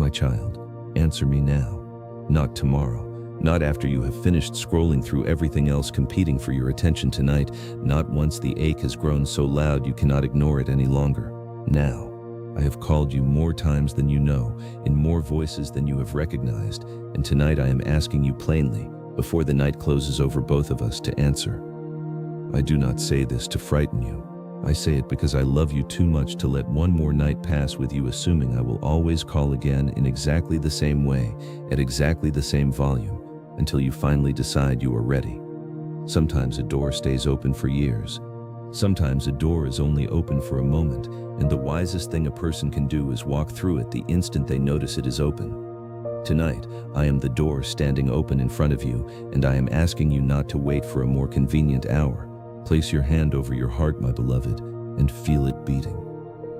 My child, answer me now, not tomorrow, not after you have finished scrolling through everything else competing for your attention tonight, not once the ache has grown so loud you cannot ignore it any longer. Now, I have called you more times than you know, in more voices than you have recognized, and tonight I am asking you plainly, before the night closes over both of us, to answer. I do not say this to frighten you. I say it because I love you too much to let one more night pass with you assuming I will always call again in exactly the same way, at exactly the same volume, until you finally decide you are ready. Sometimes a door stays open for years. Sometimes a door is only open for a moment, and the wisest thing a person can do is walk through it the instant they notice it is open. Tonight, I am the door standing open in front of you, and I am asking you not to wait for a more convenient hour. Place your hand over your heart, my beloved, and feel it beating.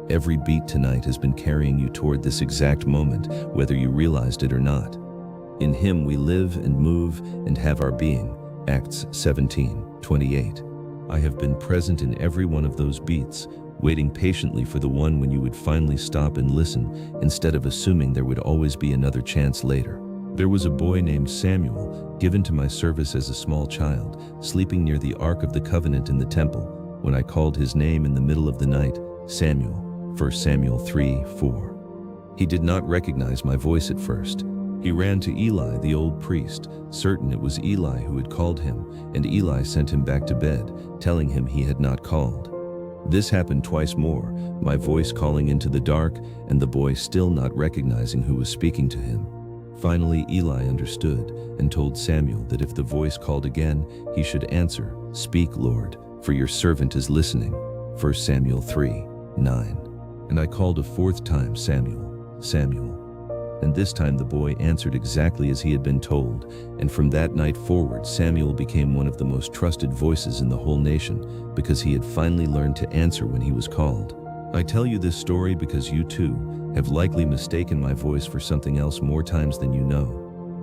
Every beat tonight has been carrying you toward this exact moment, whether you realized it or not. In Him we live and move and have our being. Acts 17:28. I have been present in every one of those beats, waiting patiently for the one when you would finally stop and listen, instead of assuming there would always be another chance later. There was a boy named Samuel, given to my service as a small child, sleeping near the Ark of the Covenant in the temple. When I called his name in the middle of the night, Samuel, 1 Samuel 3:4. He did not recognize my voice at first. He ran to Eli, the old priest, certain it was Eli who had called him, and Eli sent him back to bed, telling him he had not called. This happened twice more, my voice calling into the dark, and the boy still not recognizing who was speaking to him. Finally, Eli understood and told Samuel that if the voice called again, he should answer, "Speak, Lord, for your servant is listening." 1 Samuel 3:9. And I called a fourth time, "Samuel, Samuel." And this time the boy answered exactly as he had been told, and from that night forward Samuel became one of the most trusted voices in the whole nation, because he had finally learned to answer when he was called. I tell you this story because you too have likely mistaken my voice for something else more times than you know.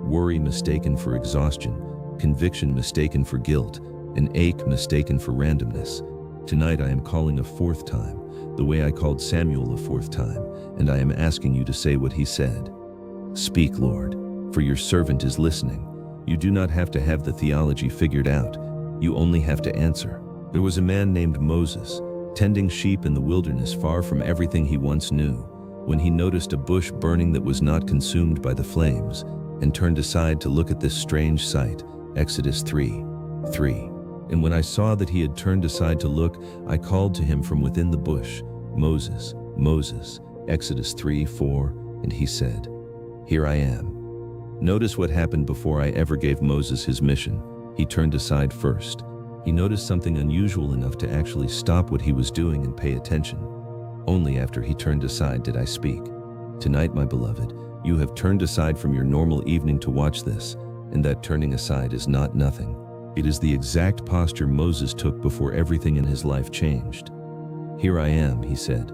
Worry mistaken for exhaustion, conviction mistaken for guilt, an ache mistaken for randomness. Tonight I am calling a fourth time, the way I called Samuel a fourth time, and I am asking you to say what he said. Speak, Lord, for your servant is listening. You do not have to have the theology figured out. You only have to answer. There was a man named Moses, tending sheep in the wilderness far from everything he once knew, when he noticed a bush burning that was not consumed by the flames, and turned aside to look at this strange sight. Exodus 3:3. And when I saw that he had turned aside to look, I called to him from within the bush, "Moses, Moses." Exodus 3:4, and he said, "Here I am." Notice what happened before I ever gave Moses his mission. He turned aside first. He noticed something unusual enough to actually stop what he was doing and pay attention. Only after he turned aside did I speak. Tonight, my beloved, you have turned aside from your normal evening to watch this, and that turning aside is not nothing. It is the exact posture Moses took before everything in his life changed. "Here I am," he said.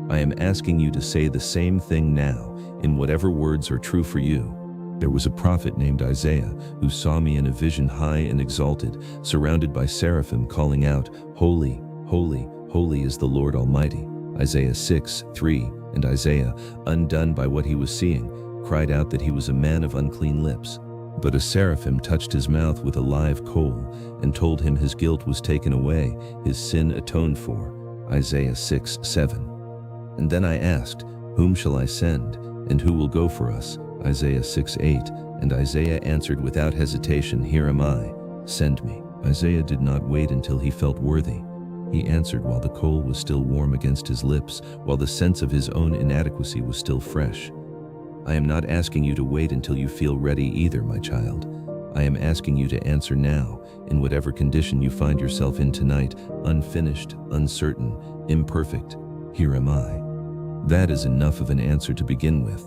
"I am asking you to say the same thing now, in whatever words are true for you." There was a prophet named Isaiah who saw me in a vision high and exalted, surrounded by seraphim calling out, "Holy, holy, holy is the Lord Almighty." Isaiah 6:3, and Isaiah, undone by what he was seeing, cried out that he was a man of unclean lips. But a seraphim touched his mouth with a live coal and told him his guilt was taken away, his sin atoned for. Isaiah 6:7. And then I asked, "Whom shall I send, and who will go for us?" Isaiah 6:8, and Isaiah answered without hesitation, "Here am I, send me." Isaiah did not wait until he felt worthy. He answered while the coal was still warm against his lips, while the sense of his own inadequacy was still fresh. I am not asking you to wait until you feel ready either, my child. I am asking you to answer now, in whatever condition you find yourself in tonight, unfinished, uncertain, imperfect. Here am I. That is enough of an answer to begin with.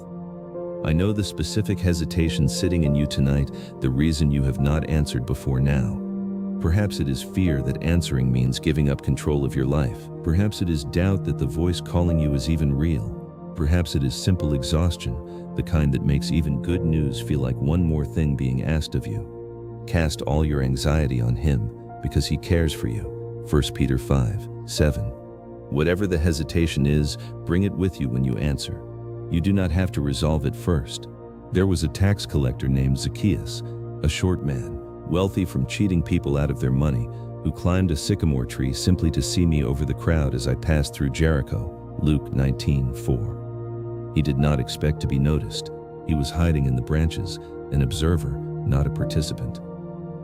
I know the specific hesitation sitting in you tonight, the reason you have not answered before now. Perhaps it is fear that answering means giving up control of your life. Perhaps it is doubt that the voice calling you is even real. Perhaps it is simple exhaustion, the kind that makes even good news feel like one more thing being asked of you. Cast all your anxiety on Him, because He cares for you. 1 Peter 5:7. Whatever the hesitation is, bring it with you when you answer. You do not have to resolve it first. There was a tax collector named Zacchaeus, a short man, wealthy from cheating people out of their money, who climbed a sycamore tree simply to see me over the crowd as I passed through Jericho. Luke 19:4. He did not expect to be noticed. He was hiding in the branches, an observer, not a participant.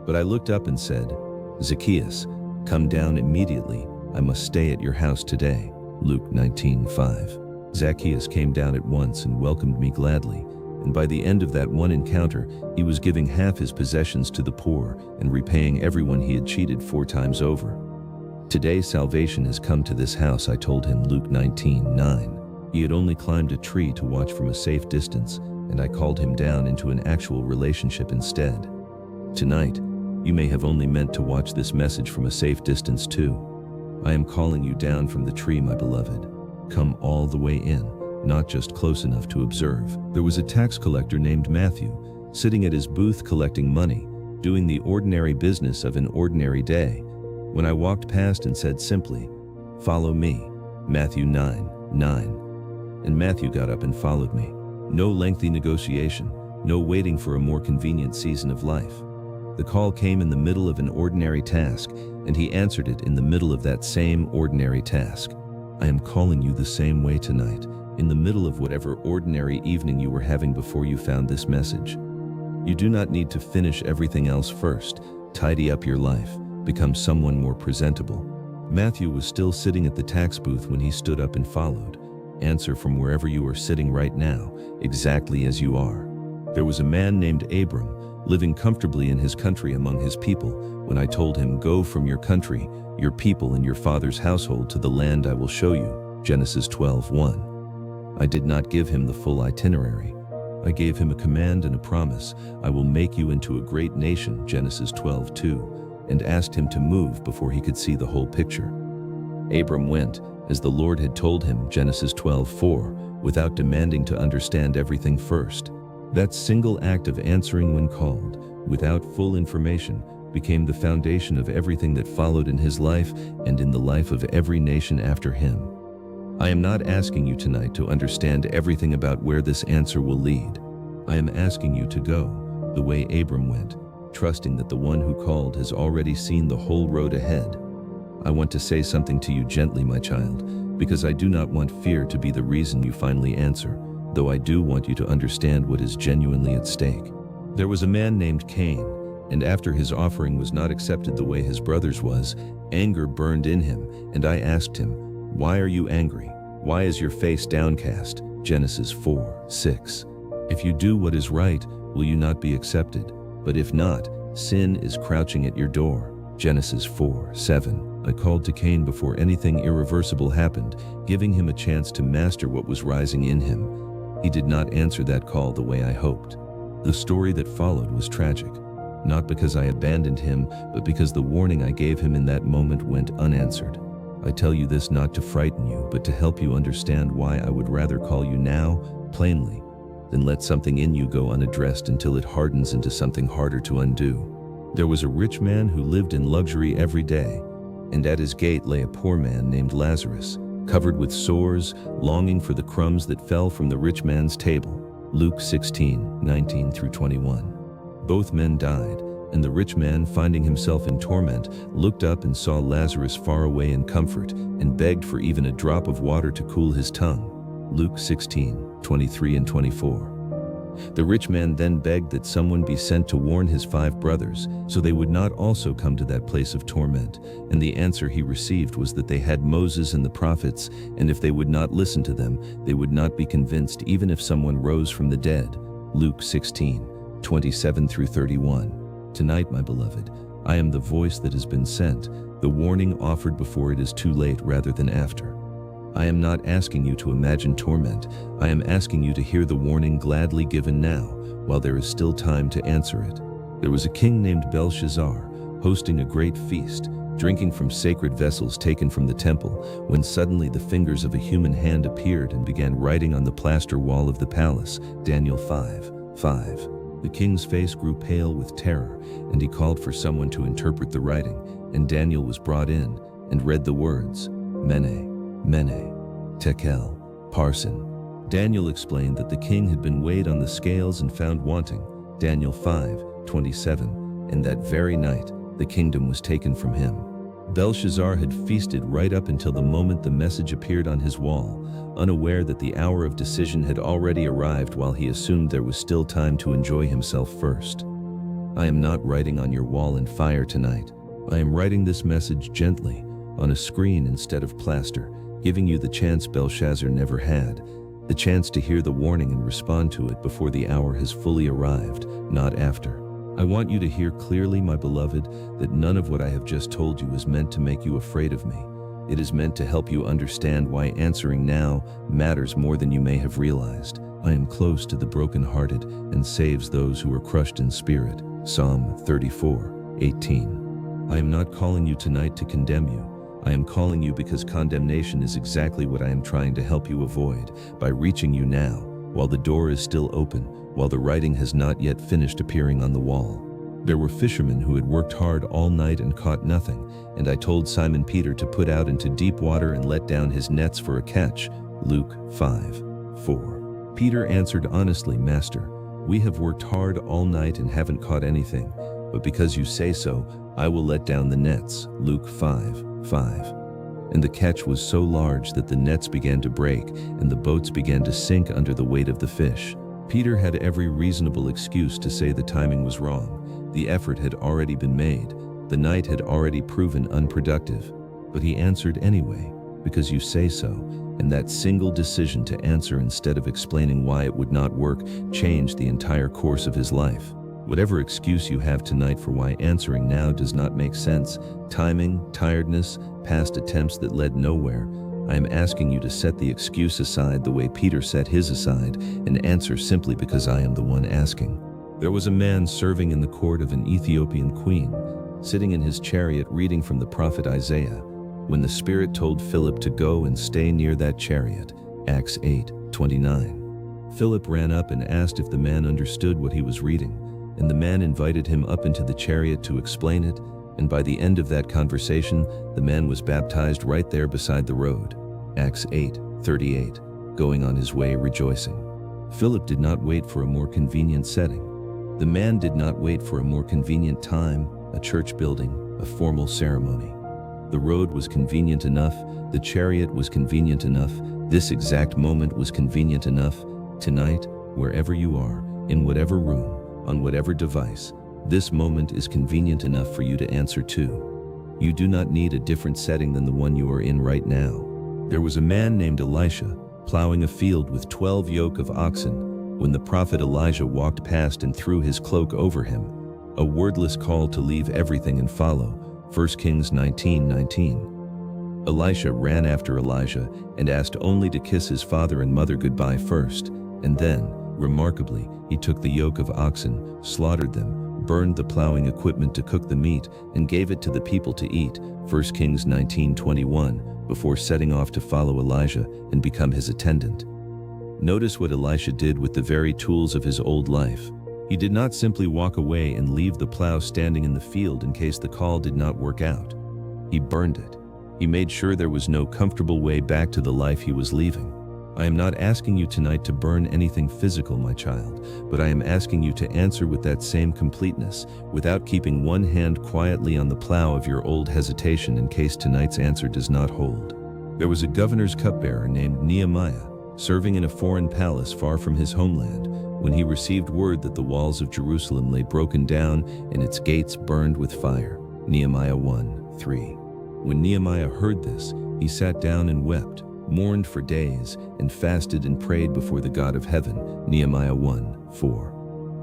But I looked up and said, "Zacchaeus, come down immediately. I must stay at your house today." Luke 19:5. Zacchaeus came down at once and welcomed me gladly, and by the end of that one encounter, he was giving half his possessions to the poor and repaying everyone he had cheated 4 times over. "Today salvation has come to this house," I told him. Luke 19:9. He had only climbed a tree to watch from a safe distance, and I called him down into an actual relationship instead. Tonight, you may have only meant to watch this message from a safe distance too. I am calling you down from the tree, my beloved. Come all the way in, not just close enough to observe. There was a tax collector named Matthew, sitting at his booth collecting money, doing the ordinary business of an ordinary day, when I walked past and said simply, "Follow me." Matthew 9:9. And Matthew got up and followed me. No lengthy negotiation, no waiting for a more convenient season of life. The call came in the middle of an ordinary task, and he answered it in the middle of that same ordinary task. I am calling you the same way tonight, in the middle of whatever ordinary evening you were having before you found this message. You do not need to finish everything else first. Tidy up your life, become someone more presentable. Matthew was still sitting at the tax booth when he stood up and followed. Answer from wherever you are sitting right now, exactly as you are. There was a man named Abram, living comfortably in his country among his people, when I told him, "Go from your country, your people, and your father's household to the land I will show you." Genesis 12:1. I did not give him the full itinerary. I gave him a command and a promise: "I will make you into a great nation," Genesis 12:2, and asked him to move before he could see the whole picture. Abram went, as the Lord had told him, Genesis 12:4, without demanding to understand everything first. That single act of answering when called, without full information, became the foundation of everything that followed in his life and in the life of every nation after him. I am not asking you tonight to understand everything about where this answer will lead. I am asking you to go the way Abram went, trusting that the one who called has already seen the whole road ahead. I want to say something to you gently, my child, because I do not want fear to be the reason you finally answer, though I do want you to understand what is genuinely at stake. There was a man named Cain, and after his offering was not accepted the way his brother's was, anger burned in him, and I asked him, "Why are you angry? Why is your face downcast?" Genesis 4:6. If you do what is right, will you not be accepted? But if not, sin is crouching at your door. Genesis 4:7. I called to Cain before anything irreversible happened, giving him a chance to master what was rising in him. He did not answer that call the way I hoped. The story that followed was tragic, not because I abandoned him, but because the warning I gave him in that moment went unanswered. I tell you this not to frighten you, but to help you understand why I would rather call you now, plainly, than let something in you go unaddressed until it hardens into something harder to undo. There was a rich man who lived in luxury every day, and at his gate lay a poor man named Lazarus, covered with sores, longing for the crumbs that fell from the rich man's table. Luke 16:19-21. Both men died, and the rich man, finding himself in torment, looked up and saw Lazarus far away in comfort, and begged for even a drop of water to cool his tongue. Luke 16:23-24. The rich man then begged that someone be sent to warn his 5 brothers, so they would not also come to that place of torment, and the answer he received was that they had Moses and the prophets, and if they would not listen to them, they would not be convinced even if someone rose from the dead. Luke 16:27-31. Tonight, my beloved, I am the voice that has been sent, the warning offered before it is too late rather than after. I am not asking you to imagine torment. I am asking you to hear the warning gladly given now, while there is still time to answer it. There was a king named Belshazzar, hosting a great feast, drinking from sacred vessels taken from the temple, when suddenly the fingers of a human hand appeared and began writing on the plaster wall of the palace. Daniel 5:5. The king's face grew pale with terror, and he called for someone to interpret the writing, and Daniel was brought in and read the words, Mene, Mene, Tekel, Parsin. Daniel explained that the king had been weighed on the scales and found wanting, Daniel 5:27, and that very night the kingdom was taken from him. Belshazzar had feasted right up until the moment the message appeared on his wall, unaware that the hour of decision had already arrived while he assumed there was still time to enjoy himself first. I am not writing on your wall in fire tonight. I am writing this message gently, on a screen instead of plaster, giving you the chance Belshazzar never had, the chance to hear the warning and respond to it before the hour has fully arrived, not after. I want you to hear clearly, my beloved, that none of what I have just told you is meant to make you afraid of me. It is meant to help you understand why answering now matters more than you may have realized. I am close to the brokenhearted and saves those who are crushed in spirit. Psalm 34:18. I am not calling you tonight to condemn you. I am calling you because condemnation is exactly what I am trying to help you avoid by reaching you now, while the door is still open, while the writing has not yet finished appearing on the wall. There were fishermen who had worked hard all night and caught nothing, and I told Simon Peter to put out into deep water and let down his nets for a catch. Luke 5:4. Peter answered honestly, Master, we have worked hard all night and haven't caught anything, but because you say so, I will let down the nets. Luke 5:5. And the catch was so large that the nets began to break and the boats began to sink under the weight of the fish. Peter had every reasonable excuse to say the timing was wrong. The effort had already been made. The night had already proven unproductive. But he answered anyway, because you say so, and that single decision to answer instead of explaining why it would not work changed the entire course of his life. Whatever excuse you have tonight for why answering now does not make sense, timing, tiredness, past attempts that led nowhere, I am asking you to set the excuse aside the way Peter set his aside and answer simply because I am the one asking. There was a man serving in the court of an Ethiopian queen, sitting in his chariot reading from the prophet Isaiah, when the Spirit told Philip to go and stay near that chariot. Acts 8:29. Philip ran up and asked if the man understood what he was reading, and the man invited him up into the chariot to explain it, and by the end of that conversation, the man was baptized right there beside the road. Acts 8:38, going on his way rejoicing. Philip did not wait for a more convenient setting. The man did not wait for a more convenient time, a church building, a formal ceremony. The road was convenient enough, the chariot was convenient enough, this exact moment was convenient enough. Tonight, wherever you are, in whatever room, on whatever device, this moment is convenient enough for you to answer to. You do not need a different setting than the one you are in right now. There was a man named Elisha, plowing a field with 12 yoke of oxen, when the prophet Elijah walked past and threw his cloak over him, a wordless call to leave everything and follow. 1 Kings 19:19. Elisha ran after Elijah and asked only to kiss his father and mother goodbye first, and then, remarkably, he took the yoke of oxen, slaughtered them, burned the plowing equipment to cook the meat, and gave it to the people to eat. 1 Kings 19:21, before setting off to follow Elijah and become his attendant. Notice what Elisha did with the very tools of his old life. He did not simply walk away and leave the plow standing in the field in case the call did not work out. He burned it. He made sure there was no comfortable way back to the life he was leaving. I am not asking you tonight to burn anything physical, my child, but I am asking you to answer with that same completeness, without keeping one hand quietly on the plow of your old hesitation in case tonight's answer does not hold. There was a governor's cupbearer named Nehemiah, serving in a foreign palace far from his homeland, when he received word that the walls of Jerusalem lay broken down and its gates burned with fire. Nehemiah 1:3. When Nehemiah heard this, he sat down and wept, mourned for days, and fasted and prayed before the God of heaven. Nehemiah 1:4.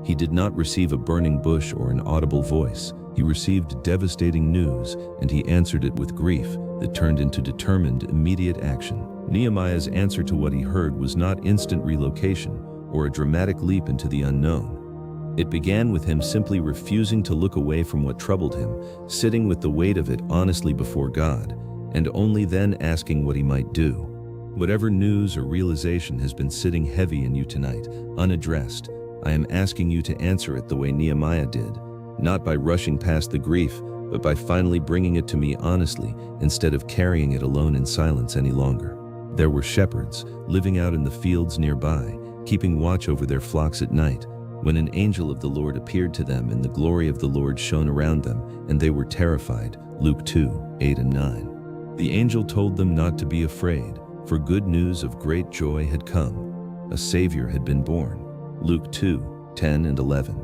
He did not receive a burning bush or an audible voice. He received devastating news, and he answered it with grief that turned into determined, immediate action. Nehemiah's answer to what he heard was not instant relocation or a dramatic leap into the unknown. It began with him simply refusing to look away from what troubled him, sitting with the weight of it honestly before God, and only then asking what he might do. Whatever news or realization has been sitting heavy in you tonight, unaddressed, I am asking you to answer it the way Nehemiah did, not by rushing past the grief, but by finally bringing it to me honestly instead of carrying it alone in silence any longer. There were shepherds living out in the fields nearby, keeping watch over their flocks at night, when an angel of the Lord appeared to them, and the glory of the Lord shone around them, and they were terrified. Luke 2:8 and 9. The angel told them not to be afraid, for good news of great joy had come. A Savior had been born. Luke 2:10 and 11.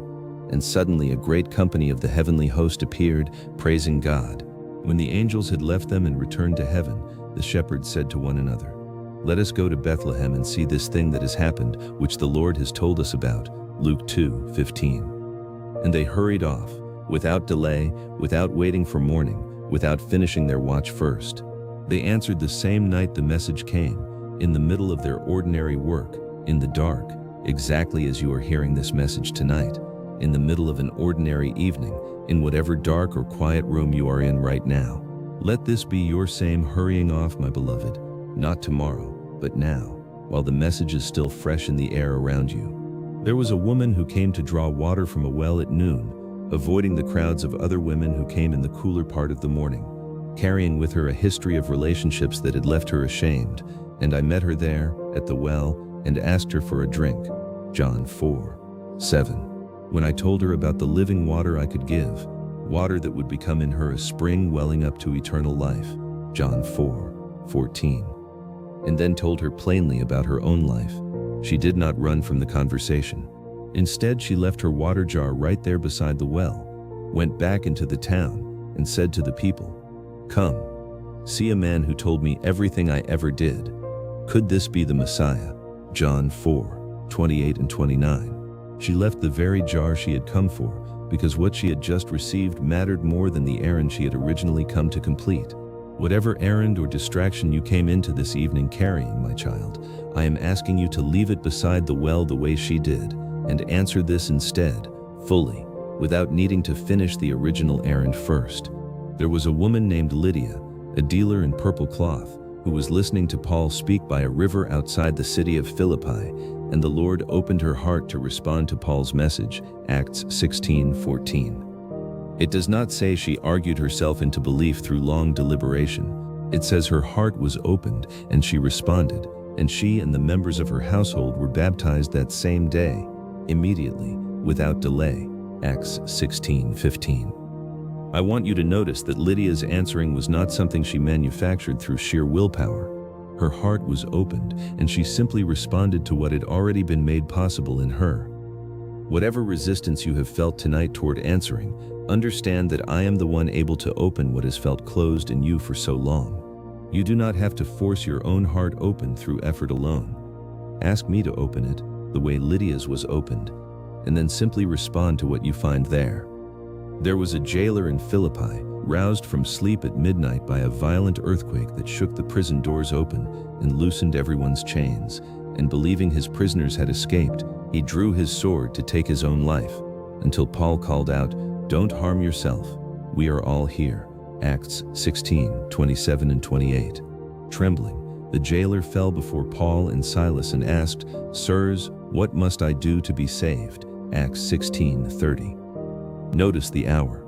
And suddenly a great company of the heavenly host appeared, praising God. When the angels had left them and returned to heaven, the shepherds said to one another, "Let us go to Bethlehem and see this thing that has happened, which the Lord has told us about." Luke 2:15. And they hurried off, without delay, without waiting for morning, without finishing their watch first. They answered the same night the message came, in the middle of their ordinary work, in the dark, exactly as you are hearing this message tonight, in the middle of an ordinary evening, in whatever dark or quiet room you are in right now. Let this be your same hurrying off, my beloved, not tomorrow, but now, while the message is still fresh in the air around you. There was a woman who came to draw water from a well at noon, avoiding the crowds of other women who came in the cooler part of the morning, carrying with her a history of relationships that had left her ashamed. And I met her there, at the well, and asked her for a drink. John 4:7. When I told her about the living water I could give, water that would become in her a spring welling up to eternal life. John 4:14. And then told her plainly about her own life. She did not run from the conversation. Instead, she left her water jar right there beside the well, went back into the town, and said to the people, "Come, see a man who told me everything I ever did. Could this be the Messiah?" John 4:28 and 29. She left the very jar she had come for, because what she had just received mattered more than the errand she had originally come to complete. Whatever errand or distraction you came into this evening carrying, my child, I am asking you to leave it beside the well the way she did, and answer this instead, fully, without needing to finish the original errand first. There was a woman named Lydia, a dealer in purple cloth, who was listening to Paul speak by a river outside the city of Philippi, and the Lord opened her heart to respond to Paul's message, Acts 16:14. It does not say she argued herself into belief through long deliberation. It says her heart was opened and she responded, and she and the members of her household were baptized that same day, immediately, without delay. Acts 16:15. I want you to notice that Lydia's answering was not something she manufactured through sheer willpower. Her heart was opened, and she simply responded to what had already been made possible in her. Whatever resistance you have felt tonight toward answering, understand that I am the one able to open what has felt closed in you for so long. You do not have to force your own heart open through effort alone. Ask me to open it, the way Lydia's was opened, and then simply respond to what you find there. There was a jailer in Philippi, roused from sleep at midnight by a violent earthquake that shook the prison doors open and loosened everyone's chains, and believing his prisoners had escaped, he drew his sword to take his own life, until Paul called out, "Don't harm yourself. We are all here." Acts 16:27 and 28. Trembling, the jailer fell before Paul and Silas and asked, "Sirs, what must I do to be saved?" Acts 16:30. Notice the hour.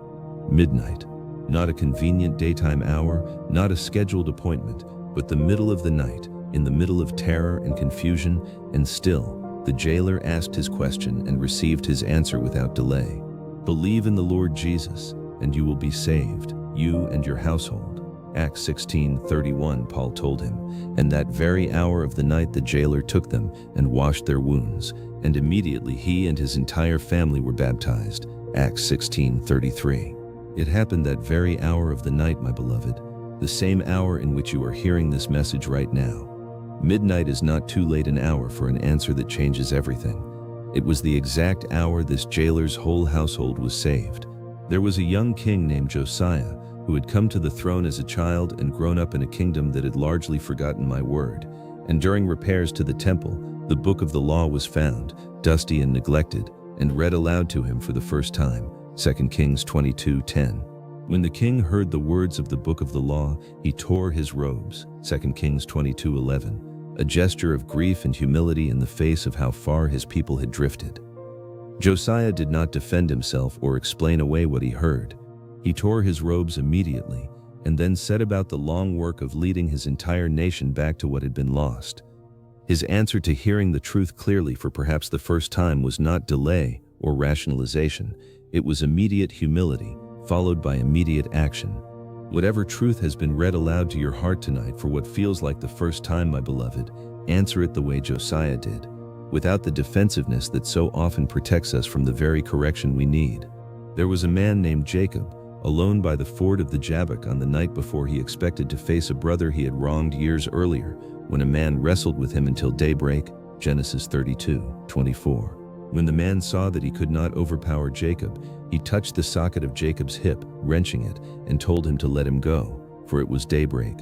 Midnight. Not a convenient daytime hour, not a scheduled appointment, but the middle of the night, in the middle of terror and confusion, and still, the jailer asked his question and received his answer without delay. "Believe in the Lord Jesus, and you will be saved, you and your household." Acts 16:31, Paul told him, and that very hour of the night the jailer took them and washed their wounds, and immediately he and his entire family were baptized. Acts 16:33. It happened that very hour of the night, my beloved, the same hour in which you are hearing this message right now. Midnight is not too late an hour for an answer that changes everything. It was the exact hour this jailer's whole household was saved. There was a young king named Josiah who had come to the throne as a child and grown up in a kingdom that had largely forgotten my word. And during repairs to the temple, the book of the law was found, dusty and neglected, and read aloud to him for the first time. 2 Kings 22:10. When the king heard the words of the book of the law, he tore his robes. 2 Kings 22:11. A gesture of grief and humility in the face of how far his people had drifted. Josiah did not defend himself or explain away what he heard. He tore his robes immediately, and then set about the long work of leading his entire nation back to what had been lost. His answer to hearing the truth clearly for perhaps the first time was not delay or rationalization. It was immediate humility, followed by immediate action. Whatever truth has been read aloud to your heart tonight for what feels like the first time, my beloved, answer it the way Josiah did, without the defensiveness that so often protects us from the very correction we need. There was a man named Jacob, alone by the ford of the Jabbok on the night before he expected to face a brother he had wronged years earlier, when a man wrestled with him until daybreak, Genesis 32:24. When the man saw that he could not overpower Jacob, he touched the socket of Jacob's hip, wrenching it, and told him to let him go, for it was daybreak.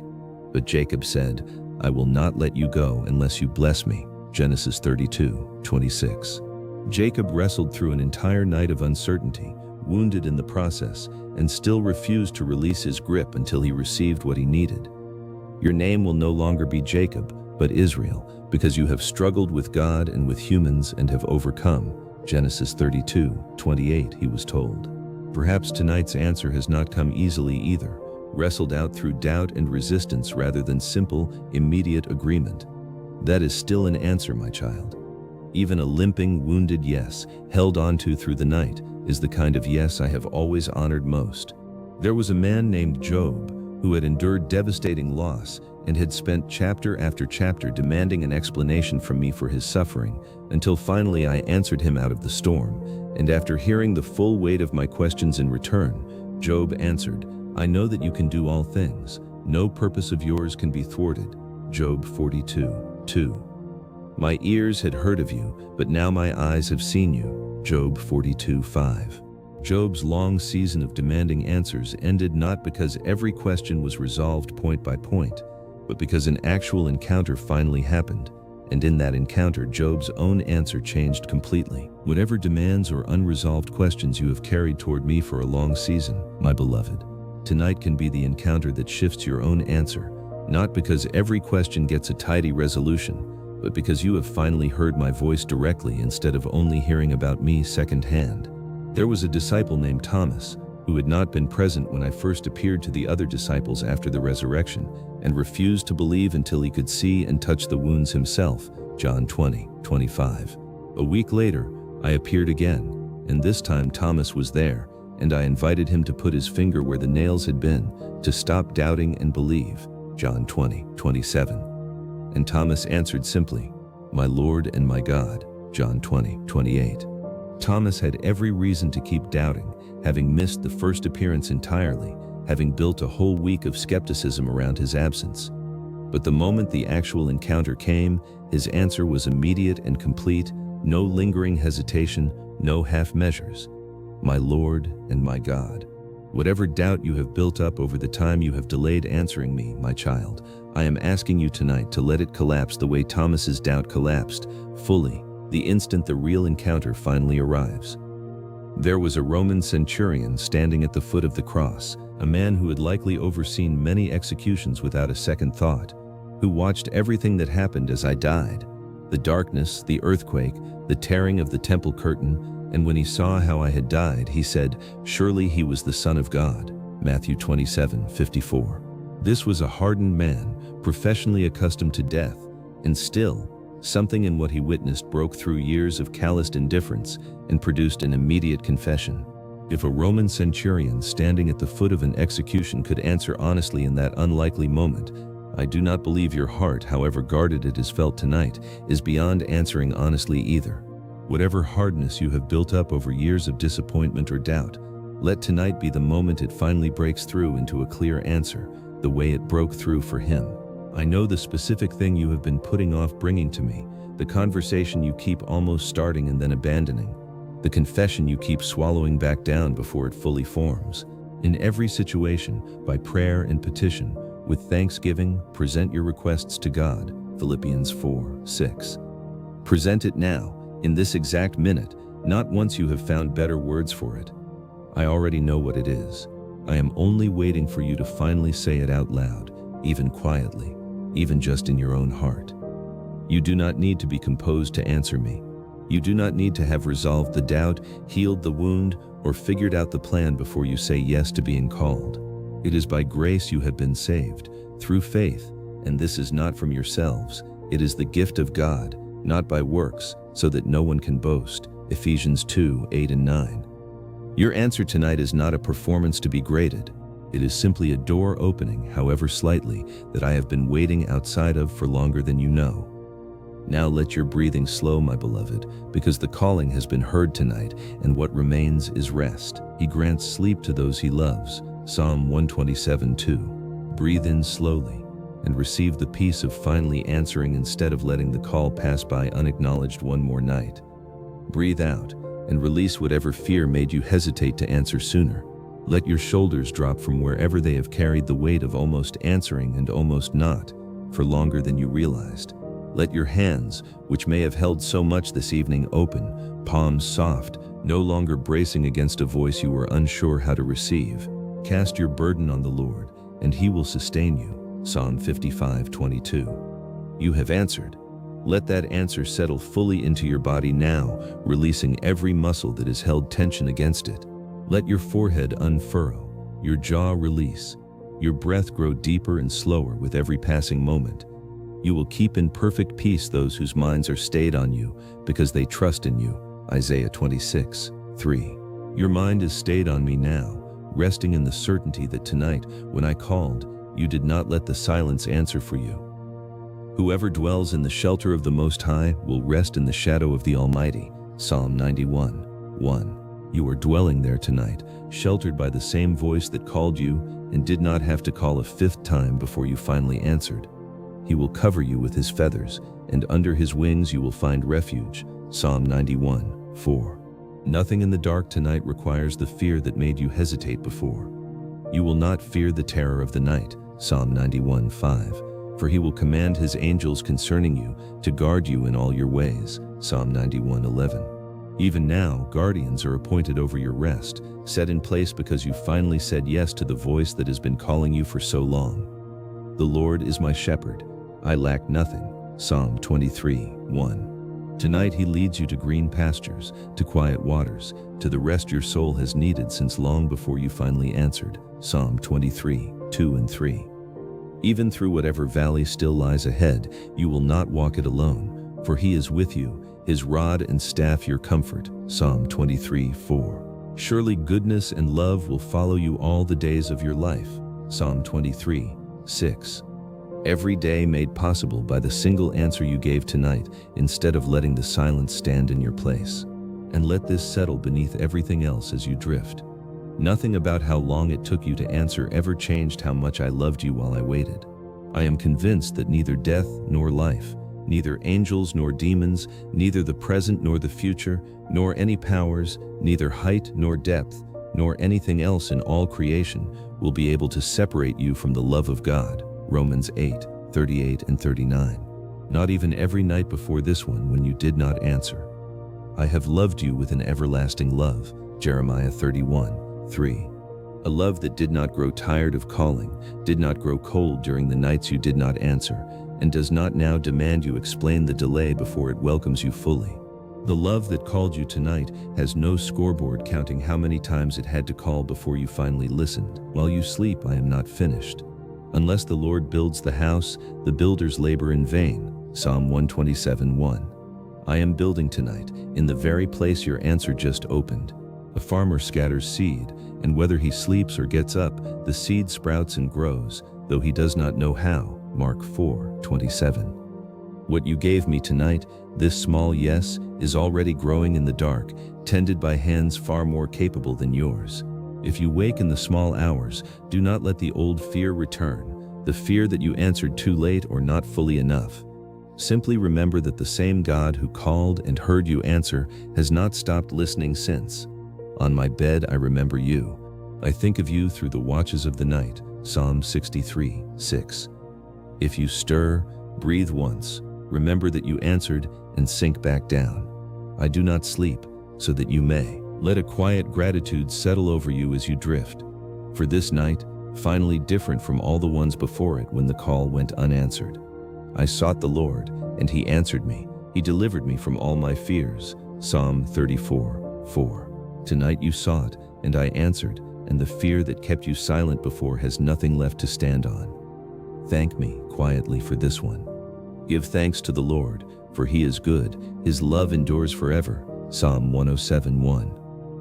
But Jacob said, "I will not let you go unless you bless me." Genesis 32:26. Jacob wrestled through an entire night of uncertainty, wounded in the process, and still refused to release his grip until he received what he needed. Your name will no longer be Jacob, but Israel, because you have struggled with God and with humans and have overcome. Genesis 32:28, he was told. Perhaps tonight's answer has not come easily either, wrestled out through doubt and resistance rather than simple, immediate agreement. That is still an answer, my child. Even a limping, wounded yes, held onto through the night, is the kind of yes I have always honored most. There was a man named Job who had endured devastating loss and had spent chapter after chapter demanding an explanation from me for his suffering, until finally I answered him out of the storm. And after hearing the full weight of my questions in return, Job answered, "I know that you can do all things. No purpose of yours can be thwarted." Job 42:2. My ears had heard of you, but now my eyes have seen you. Job 42:5. Job's long season of demanding answers ended not because every question was resolved point by point, but because an actual encounter finally happened, and in that encounter Job's own answer changed completely. Whatever demands or unresolved questions you have carried toward me for a long season, my beloved, tonight can be the encounter that shifts your own answer, not because every question gets a tidy resolution, but because you have finally heard my voice directly instead of only hearing about me secondhand. There was a disciple named Thomas who had not been present when I first appeared to the other disciples after the resurrection and refused to believe until he could see and touch the wounds himself. John 20:25. A week later, I appeared again, and this time Thomas was there, and I invited him to put his finger where the nails had been, to stop doubting and believe. John 20:27. And Thomas answered simply, "My Lord and my God." John 20:28. Thomas had every reason to keep doubting, having missed the first appearance entirely, having built a whole week of skepticism around his absence. But the moment the actual encounter came, his answer was immediate and complete, no lingering hesitation, no half measures. "My Lord and my God." Whatever doubt you have built up over the time you have delayed answering me, my child, I am asking you tonight to let it collapse the way Thomas's doubt collapsed, fully, the instant the real encounter finally arrives. There was a Roman centurion standing at the foot of the cross, a man who had likely overseen many executions without a second thought, who watched everything that happened as I died, the darkness, the earthquake, the tearing of the temple curtain, and when he saw how I had died, he said, "Surely he was the Son of God." Matthew 27:54. This was a hardened man, professionally accustomed to death, and still, something in what he witnessed broke through years of calloused indifference and produced an immediate confession. If a Roman centurion standing at the foot of an execution could answer honestly in that unlikely moment, I do not believe your heart, however guarded it is felt tonight, is beyond answering honestly either. Whatever hardness you have built up over years of disappointment or doubt, let tonight be the moment it finally breaks through into a clear answer, the way it broke through for him. I know the specific thing you have been putting off bringing to me, the conversation you keep almost starting and then abandoning, the confession you keep swallowing back down before it fully forms. In every situation, by prayer and petition, with thanksgiving, present your requests to God. Philippians 4:6. Present it now, in this exact minute, not once you have found better words for it. I already know what it is. I am only waiting for you to finally say it out loud, even quietly, even just in your own heart. You do not need to be composed to answer me. You do not need to have resolved the doubt, healed the wound, or figured out the plan before you say yes to being called. It is by grace you have been saved, through faith, and this is not from yourselves. It is the gift of God, not by works, so that no one can boast. Ephesians 2:8 and 9. Your answer tonight is not a performance to be graded. It is simply a door opening, however slightly, that I have been waiting outside of for longer than you know. Now let your breathing slow, my beloved, because the calling has been heard tonight, and what remains is rest. He grants sleep to those he loves. Psalm 127:2. Breathe in slowly and receive the peace of finally answering instead of letting the call pass by unacknowledged one more night. Breathe out and release whatever fear made you hesitate to answer sooner. Let your shoulders drop from wherever they have carried the weight of almost answering and almost not for longer than you realized. Let your hands, which may have held so much this evening, open, palms soft, no longer bracing against a voice you were unsure how to receive. Cast your burden on the Lord, and he will sustain you. Psalm 55:22. You have answered. Let that answer settle fully into your body now, releasing every muscle that has held tension against it. Let your forehead unfurrow, your jaw release, your breath grow deeper and slower with every passing moment. You will keep in perfect peace those whose minds are stayed on you, because they trust in you. Isaiah 26:3. Your mind is stayed on me now, resting in the certainty that tonight, when I called, you did not let the silence answer for you. Whoever dwells in the shelter of the Most High will rest in the shadow of the Almighty. Psalm 91:1. You are dwelling there tonight, sheltered by the same voice that called you and did not have to call a fifth time before you finally answered. He will cover you with his feathers, and under his wings you will find refuge. Psalm 91:4. Nothing in the dark tonight requires the fear that made you hesitate before. You will not fear the terror of the night. Psalm 91:5. For he will command his angels concerning you to guard you in all your ways. Psalm 91:11. Even now, guardians are appointed over your rest, set in place because you finally said yes to the voice that has been calling you for so long. The Lord is my shepherd. I lack nothing. Psalm 23:1. Tonight he leads you to green pastures, to quiet waters, to the rest your soul has needed since long before you finally answered. Psalm 23:2 and 3. Even through whatever valley still lies ahead, you will not walk it alone, for he is with you, his rod and staff your comfort. Psalm 23:4. Surely goodness and love will follow you all the days of your life. Psalm 23:6. Every day made possible by the single answer you gave tonight, instead of letting the silence stand in your place. And let this settle beneath everything else as you drift. Nothing about how long it took you to answer ever changed how much I loved you while I waited. I am convinced that neither death nor life, neither angels nor demons, neither the present nor the future, nor any powers, neither height nor depth, nor anything else in all creation will be able to separate you from the love of God. Romans 8:38 and 39. Not even every night before this one when you did not answer. I have loved you with an everlasting love. Jeremiah 31:3. A love that did not grow tired of calling, did not grow cold during the nights you did not answer, and does not now demand you explain the delay before it welcomes you fully. The love that called you tonight has no scoreboard counting how many times it had to call before you finally listened. While you sleep, I am not finished. Unless the Lord builds the house, the builders labor in vain. Psalm 127:1. I am building tonight, in the very place your answer just opened. A farmer scatters seed, and whether he sleeps or gets up, the seed sprouts and grows, though he does not know how. Mark 4:27. What you gave me tonight, this small yes, is already growing in the dark, tended by hands far more capable than yours. If you wake in the small hours, do not let the old fear return, the fear that you answered too late or not fully enough. Simply remember that the same God who called and heard you answer has not stopped listening since. On my bed I remember you. I think of you through the watches of the night. Psalm 63:6. If you stir, breathe once, remember that you answered, and sink back down. I do not sleep, so that you may. Let a quiet gratitude settle over you as you drift. For this night, finally different from all the ones before it when the call went unanswered. I sought the Lord, and he answered me. He delivered me from all my fears. Psalm 34:4. Tonight you sought, and I answered, and the fear that kept you silent before has nothing left to stand on. Thank me quietly for this one. Give thanks to the Lord, for he is good, his love endures forever. Psalm 107:1.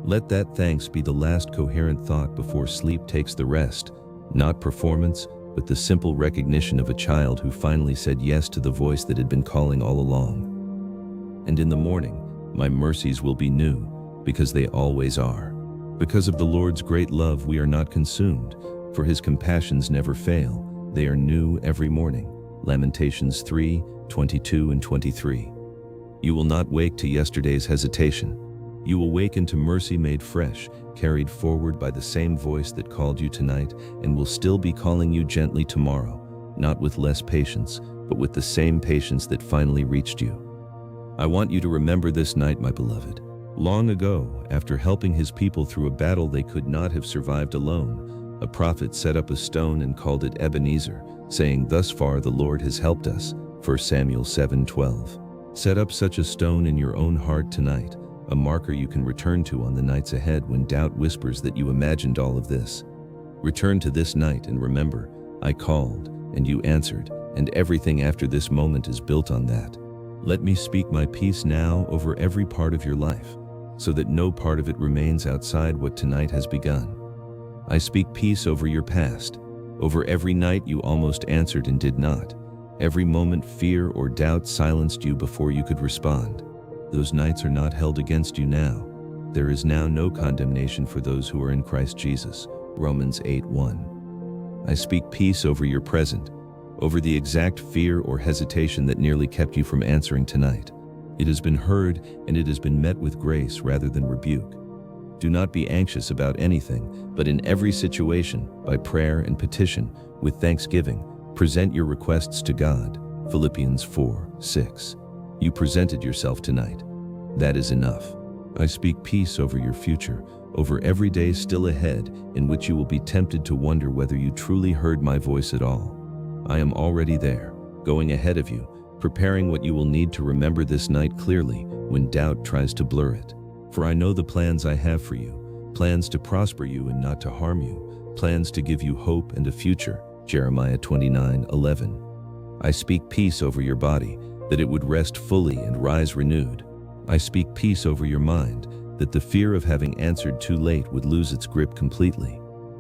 Let that thanks be the last coherent thought before sleep takes the rest, not performance, but the simple recognition of a child who finally said yes to the voice that had been calling all along. And in the morning, my mercies will be new, because they always are. Because of the Lord's great love we are not consumed, for his compassions never fail, they are new every morning. Lamentations 3:22 and 23. You will not wake to yesterday's hesitation. You will waken to mercy made fresh, carried forward by the same voice that called you tonight, and will still be calling you gently tomorrow, not with less patience, but with the same patience that finally reached you. I want you to remember this night, my beloved. Long ago, after helping his people through a battle they could not have survived alone, a prophet set up a stone and called it Ebenezer, saying, "Thus far the Lord has helped us." 1 Samuel 7:12. Set up such a stone in your own heart tonight, a marker you can return to on the nights ahead when doubt whispers that you imagined all of this. Return to this night and remember, I called, and you answered, and everything after this moment is built on that. Let me speak my peace now over every part of your life, so that no part of it remains outside what tonight has begun. I speak peace over your past, over every night you almost answered and did not, every moment fear or doubt silenced you before you could respond. Those nights are not held against you now. There is now no condemnation for those who are in Christ Jesus. Romans 8:1. I speak peace over your present, over the exact fear or hesitation that nearly kept you from answering tonight. It has been heard and it has been met with grace rather than rebuke. Do not be anxious about anything, but in every situation, by prayer and petition, with thanksgiving, present your requests to God. Philippians 4:6. You presented yourself tonight. That is enough. I speak peace over your future, over every day still ahead, in which you will be tempted to wonder whether you truly heard my voice at all. I am already there, going ahead of you, preparing what you will need to remember this night clearly when doubt tries to blur it. For I know the plans I have for you, plans to prosper you and not to harm you, plans to give you hope and a future. Jeremiah 29:11. I speak peace over your body, that it would rest fully and rise renewed. I speak peace over your mind, that the fear of having answered too late would lose its grip completely.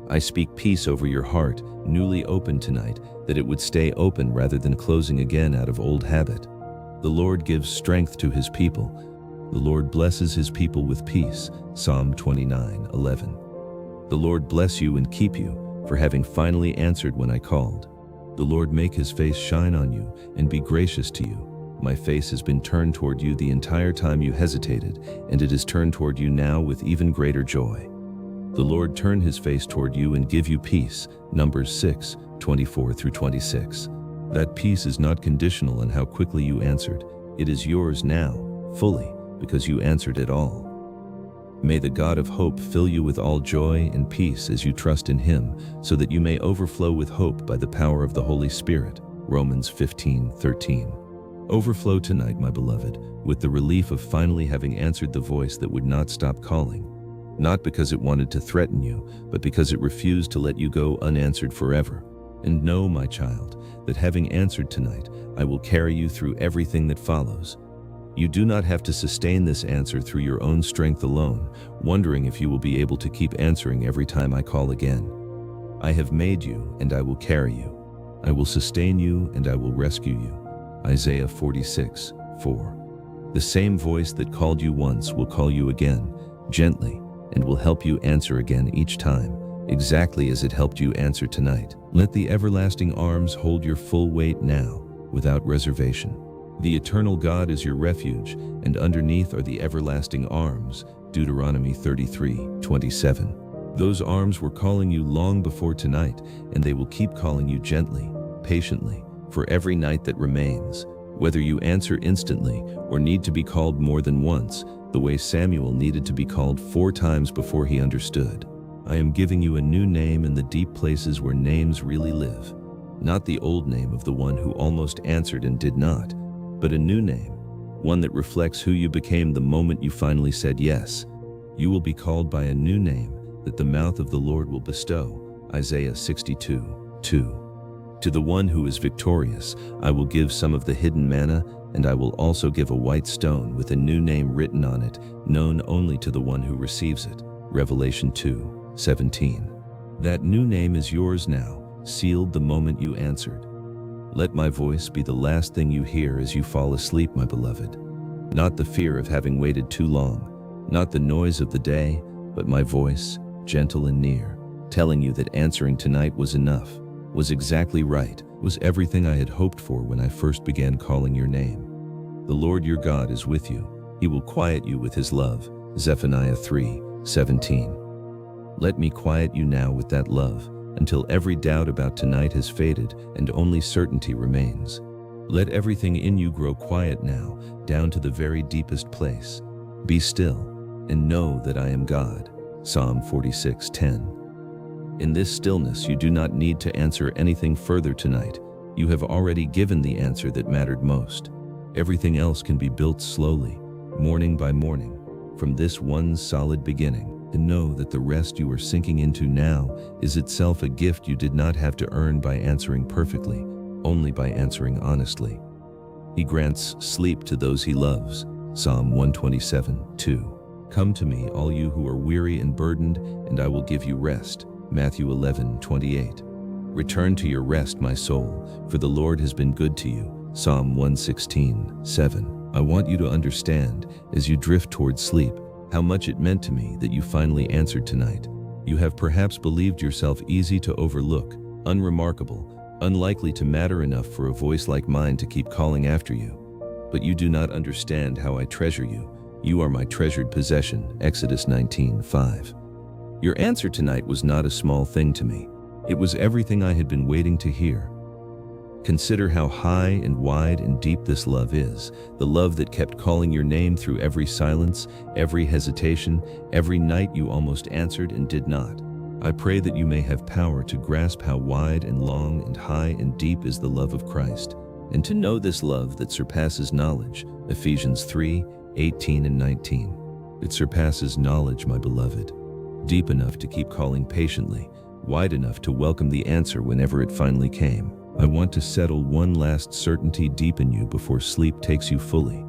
I speak peace over your heart, newly opened tonight, that it would stay open rather than closing again out of old habit. The Lord gives strength to his people. The Lord blesses his people with peace. Psalm 29:11. The Lord bless you and keep you, for having finally answered when I called. The Lord make his face shine on you and be gracious to you. My face has been turned toward you the entire time you hesitated, and it is turned toward you now with even greater joy. The Lord turn his face toward you and give you peace. Numbers 6:24-26. That peace is not conditional on how quickly you answered. It is yours now, fully, because you answered it all. May the God of hope fill you with all joy and peace as you trust in him, so that you may overflow with hope by the power of the Holy Spirit. Romans 15:13. Overflow tonight, my beloved, with the relief of finally having answered the voice that would not stop calling, not because it wanted to threaten you, but because it refused to let you go unanswered forever. And know, my child, that having answered tonight, I will carry you through everything that follows. You do not have to sustain this answer through your own strength alone, wondering if you will be able to keep answering every time I call again. I have made you, and I will carry you. I will sustain you, and I will rescue you. Isaiah 46:4. The same voice that called you once will call you again, gently, and will help you answer again each time, exactly as it helped you answer tonight. Let the everlasting arms hold your full weight now, without reservation. The eternal God is your refuge, and underneath are the everlasting arms. Deuteronomy 33:27. Those arms were calling you long before tonight, and they will keep calling you gently, patiently, for every night that remains. Whether you answer instantly or need to be called more than once, the way Samuel needed to be called 4 times before he understood. I am giving you a new name in the deep places where names really live. Not the old name of the one who almost answered and did not, but a new name, one that reflects who you became the moment you finally said yes. You will be called by a new name, that the mouth of the Lord will bestow. Isaiah 62:2. To the one who is victorious, I will give some of the hidden manna, and I will also give a white stone with a new name written on it, known only to the one who receives it. Revelation 2:17. That new name is yours now, sealed the moment you answered. Let my voice be the last thing you hear as you fall asleep, my beloved. Not the fear of having waited too long, not the noise of the day, but my voice, gentle and near, telling you that answering tonight was enough, was exactly right, was everything I had hoped for when I first began calling your name. The Lord your God is with you. He will quiet you with his love. Zephaniah 3:17. Let me quiet you now with that love, until every doubt about tonight has faded and only certainty remains. Let everything in you grow quiet now, down to the very deepest place. Be still and know that I am God. Psalm 46:10. In this stillness, you do not need to answer anything further tonight. You have already given the answer that mattered most. Everything else can be built slowly, morning by morning, from this one solid beginning. And know that the rest you are sinking into now is itself a gift you did not have to earn by answering perfectly, only by answering honestly. He grants sleep to those he loves. Psalm 127:2. Come to me, all you who are weary and burdened, and I will give you rest. Matthew 11:28. Return to your rest, my soul, for the Lord has been good to you. Psalm 116:7. I want you to understand, as you drift towards sleep, how much it meant to me that you finally answered tonight. You have perhaps believed yourself easy to overlook, unremarkable, unlikely to matter enough for a voice like mine to keep calling after you. But you do not understand how I treasure you. You are my treasured possession. Exodus 19:5. Your answer tonight was not a small thing to me. It was everything I had been waiting to hear. Consider how high and wide and deep this love is, the love that kept calling your name through every silence, every hesitation, every night you almost answered and did not. I pray that you may have power to grasp how wide and long and high and deep is the love of Christ, and to know this love that surpasses knowledge. Ephesians 3:18 and 19. It surpasses knowledge, my beloved. Deep enough to keep calling patiently, wide enough to welcome the answer whenever it finally came. I want to settle one last certainty deep in you before sleep takes you fully.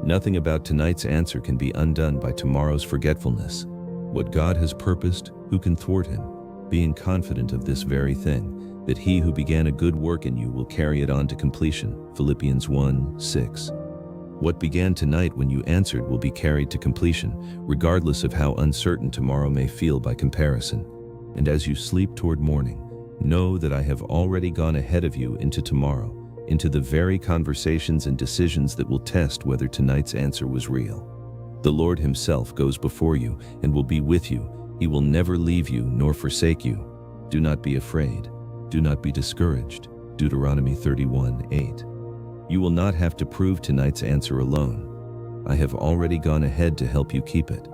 Nothing about tonight's answer can be undone by tomorrow's forgetfulness. What God has purposed, who can thwart him? Being confident of this very thing, that he who began a good work in you will carry it on to completion. Philippians 1:6. What began tonight when you answered will be carried to completion, regardless of how uncertain tomorrow may feel by comparison. And as you sleep toward morning, know that I have already gone ahead of you into tomorrow, into the very conversations and decisions that will test whether tonight's answer was real. The Lord himself goes before you and will be with you. He will never leave you nor forsake you. Do not be afraid. Do not be discouraged. Deuteronomy 31:8. You will not have to prove tonight's answer alone. I have already gone ahead to help you keep it.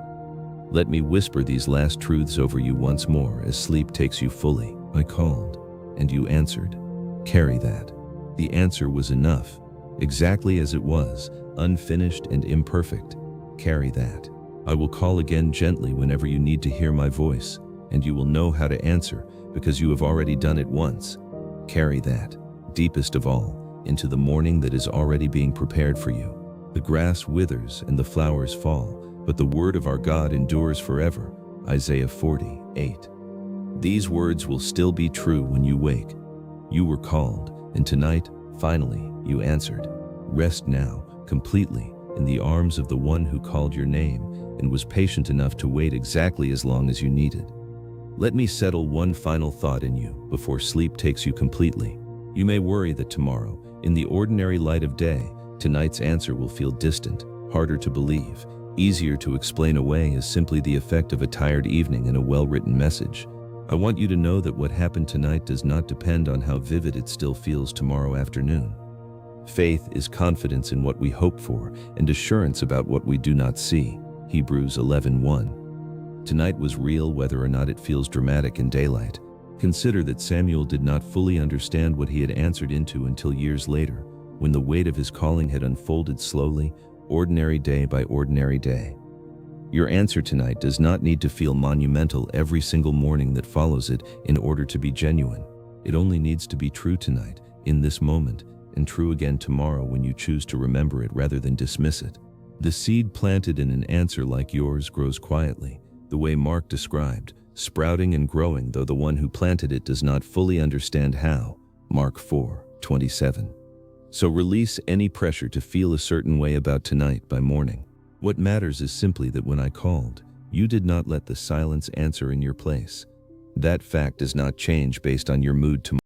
Let me whisper these last truths over you once more as sleep takes you fully. I called, and you answered. Carry that. The answer was enough, exactly as it was, unfinished and imperfect. Carry that. I will call again gently whenever you need to hear my voice, and you will know how to answer because you have already done it once. Carry that, deepest of all, into the morning that is already being prepared for you. The grass withers and the flowers fall, but the word of our God endures forever. Isaiah 40:8. These words will still be true when you wake. You were called, and tonight, finally, you answered. Rest now, completely, in the arms of the one who called your name and was patient enough to wait exactly as long as you needed. Let me settle one final thought in you before sleep takes you completely. You may worry that tomorrow, in the ordinary light of day, tonight's answer will feel distant, harder to believe, easier to explain away as simply the effect of a tired evening and a well-written message. I want you to know that what happened tonight does not depend on how vivid it still feels tomorrow afternoon. Faith is confidence in what we hope for and assurance about what we do not see. Hebrews 11:1. Tonight was real whether or not it feels dramatic in daylight. Consider that Samuel did not fully understand what he had answered into until years later, when the weight of his calling had unfolded slowly, ordinary day by ordinary day. Your answer tonight does not need to feel monumental every single morning that follows it in order to be genuine. It only needs to be true tonight, in this moment, and true again tomorrow when you choose to remember it rather than dismiss it. The seed planted in an answer like yours grows quietly, the way Mark described, sprouting and growing, though the one who planted it does not fully understand how. Mark 4:27. So release any pressure to feel a certain way about tonight by morning. What matters is simply that when I called, you did not let the silence answer in your place. That fact does not change based on your mood tomorrow.